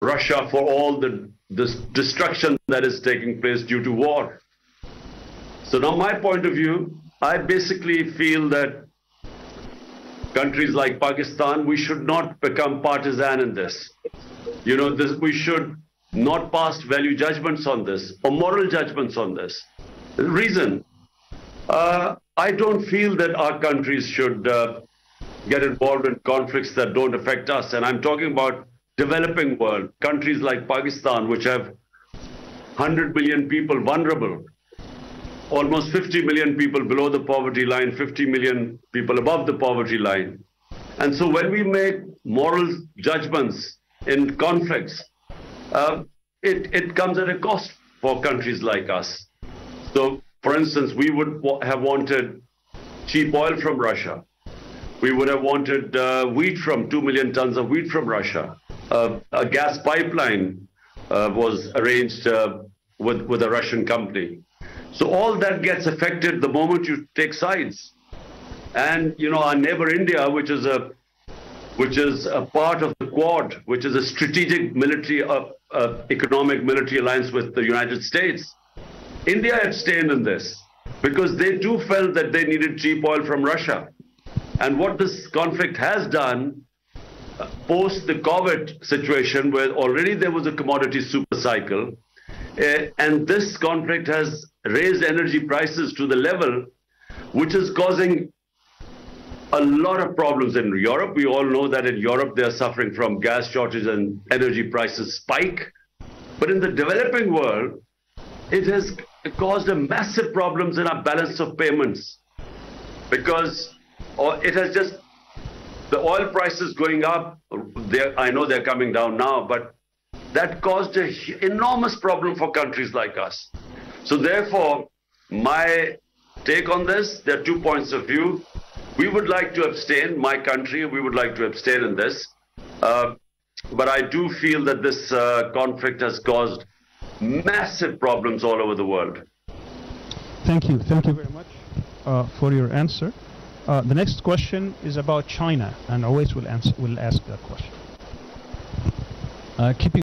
Russia for all the destruction that is taking place due to war. So now my point of view, I basically feel that countries like Pakistan, we should not become partisan in this. You know, we should not pass value judgments on this or moral judgments on this. The reason, I don't feel that our countries should get involved in conflicts that don't affect us. And I'm talking about developing world, countries like Pakistan, which have 100 million people vulnerable, almost 50 million people below the poverty line, 50 million people above the poverty line. And so when we make moral judgments in conflicts, it comes at a cost for countries like us. So, for instance, we would have wanted cheap oil from Russia. We would have wanted wheat from 2 million tons of wheat from Russia. A gas pipeline was arranged with a Russian company. So all that gets affected the moment you take sides. And you know, our neighbor India, which is a part of the Quad, which is a strategic military, economic military alliance with the United States, India abstained in this because they too felt that they needed cheap oil from Russia. And what this conflict has done, post the COVID situation, where already there was a commodity super cycle, and this conflict has raised energy prices to the level which is causing a lot of problems in Europe. We all know that in Europe they are suffering from gas shortage and energy prices spike. But in the developing world, it has caused a massive problems in our balance of payments, because it has just, the oil prices going up, I know they're coming down now, but that caused an enormous problem for countries like us. So therefore, my take on this, there are 2 points of view. We would like to abstain, my country, we would like to abstain in this. But I do feel that this conflict has caused massive problems all over the world. Thank you very much for your answer. The next question is about China, and always will ask that question. Keeping